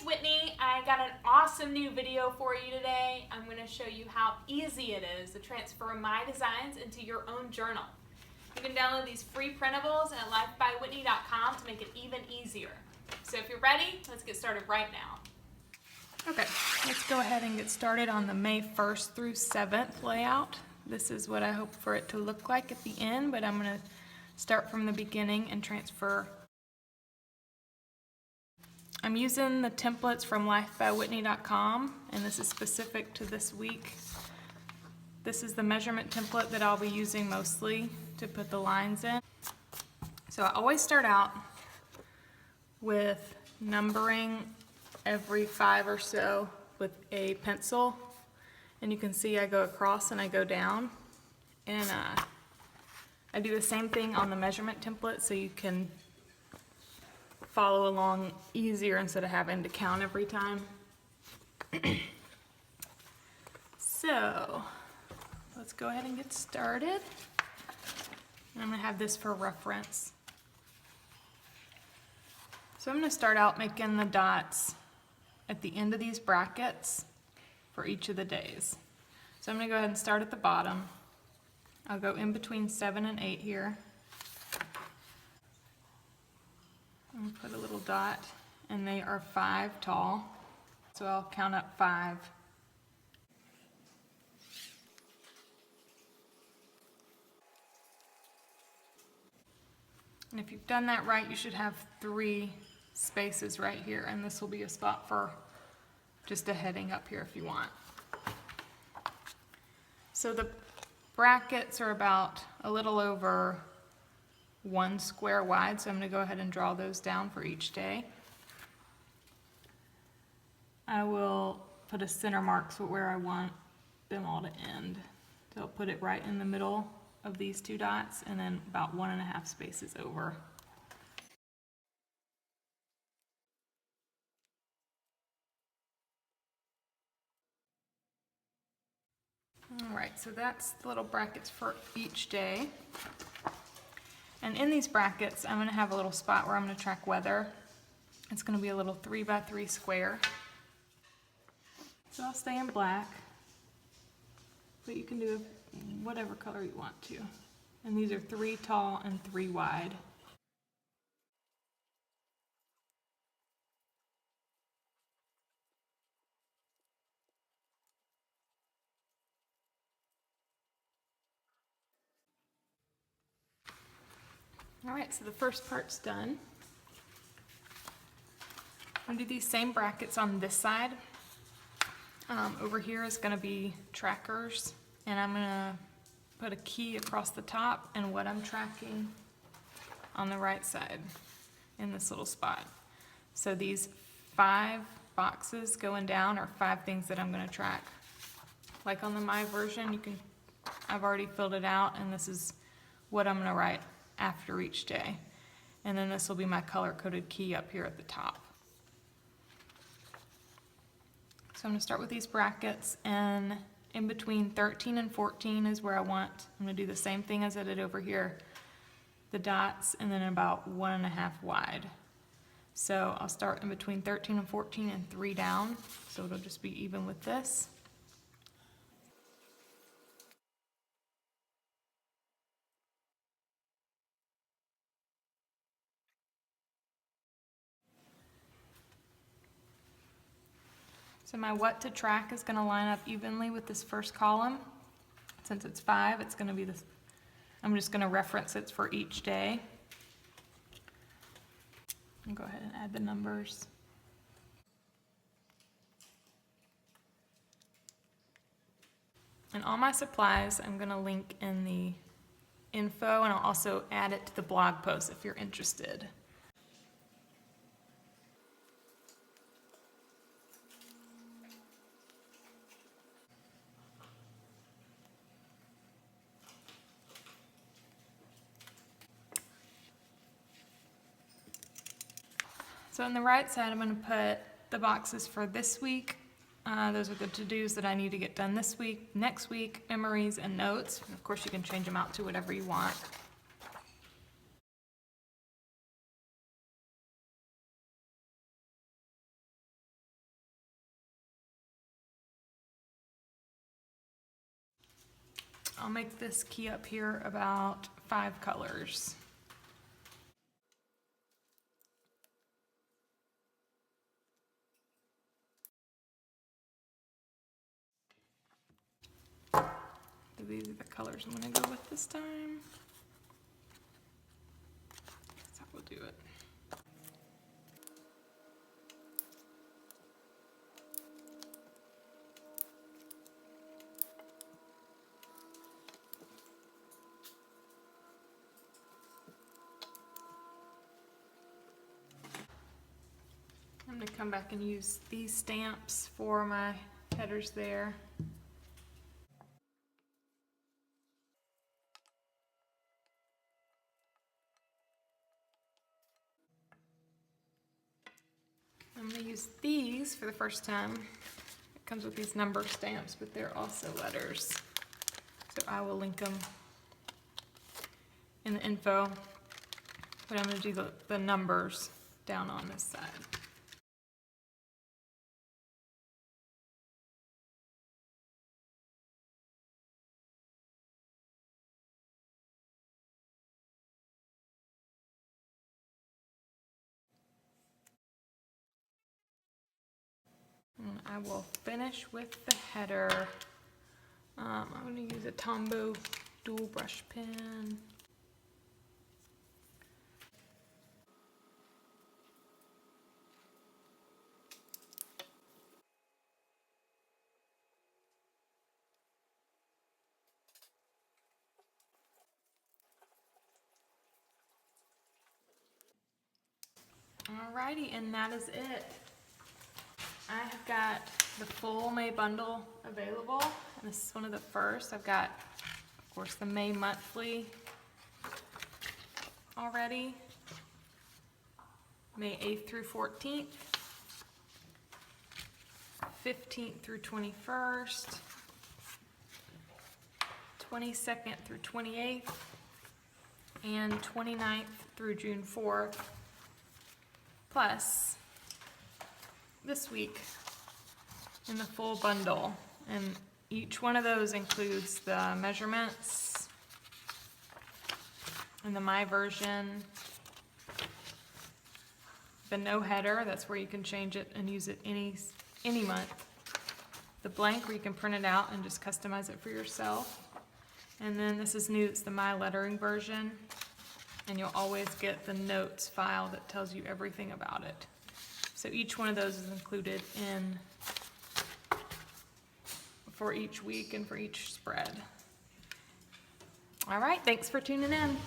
Whitney. I got an awesome new video for you today. I'm going to show you how easy it is to transfer my designs into your own journal. You can download these free printables at lifebywhitney.com to make it even easier. So if you're ready, let's get started right now. Okay, let's go ahead and get started on the May 1st through 7th layout. This is what I hope for it to look like at the end, but I'm going to start from the beginning and transfer. I'm using the templates from lifebywhitney.com, and this is specific to this week. This is the measurement template that I'll be using mostly to put the lines in. So I always start out with numbering every 5 or so with a pencil, and you can see I go across and I go down, and I do the same thing on the measurement template so you can follow along easier instead of having to count every time. So let's go ahead and get started. I'm going to have this for reference. So I'm going to start out making the dots at the end of these brackets for each of the days. So I'm going to go ahead and start at the bottom. I'll go in between 7 and 8 here. I'm going to put a little dot, and they are 5 tall, so I'll count up 5. And if you've done that right, you should have 3 spaces right here, and this will be a spot for just a heading up here if you want. So the brackets are about a little over 1 square wide, so I'm going to go ahead and draw those down for each day. I will put a center mark so where I want them all to end. So I'll put it right in the middle of these 2 dots and then about 1.5 spaces over. Alright, so that's the little brackets for each day. And in these brackets, I'm going to have a little spot where I'm going to track weather. It's going to be a little 3x3 square. So I'll stay in black, but you can do whatever color you want to. And these are 3 tall and 3 wide. Alright, so the first part's done. I'm going to do these same brackets on this side. Over here is going to be trackers, and I'm going to put a key across the top and what I'm tracking on the right side in this little spot. So these 5 boxes going down are 5 things that I'm going to track. Like on the My version, I've already filled it out, and this is what I'm going to write after each day. And then this will be my color-coded key up here at the top. So I'm going to start with these brackets, and in between 13 and 14 is where I'm going to do the same thing as I did over here. The dots, and then about 1.5 wide. So I'll start in between 13 and 14 and 3 down, so it'll just be even with this. So my what to track is going to line up evenly with this first column. Since it's 5, it's going to be this. I'm just going to reference it for each day. And go ahead and add the numbers. And all my supplies I'm going to link in the info, and I'll also add it to the blog post if you're interested. So on the right side, I'm going to put the boxes for this week. Those are the to-dos that I need to get done this week, next week, memories, and notes. And of course, you can change them out to whatever you want. I'll make this key up here about 5 colors. So these are the colors I'm gonna go with this time. That's how we'll do it. I'm going to come back and use these stamps for my headers there. I'm going to use these for the first time. It comes with these number stamps, but they're also letters. So I will link them in the info, but I'm going to do the numbers down on this side. And I will finish with the header. I'm going to use a Tombow dual brush pen. Alrighty, and that is it. I have got the full May bundle available, and this is one of the first. I've got, of course, the May monthly already, May 8th through 14th, 15th through 21st, 22nd through 28th, and 29th through June 4th, plus this week in the full bundle. And each one of those includes the measurements and the My version, the no header, that's where you can change it and use it any month, the blank where you can print it out and just customize it for yourself, and then this is new, it's the My lettering version, and you'll always get the notes file that tells you everything about it. So each one of those is included in for each week and for each spread. All right, thanks for tuning in.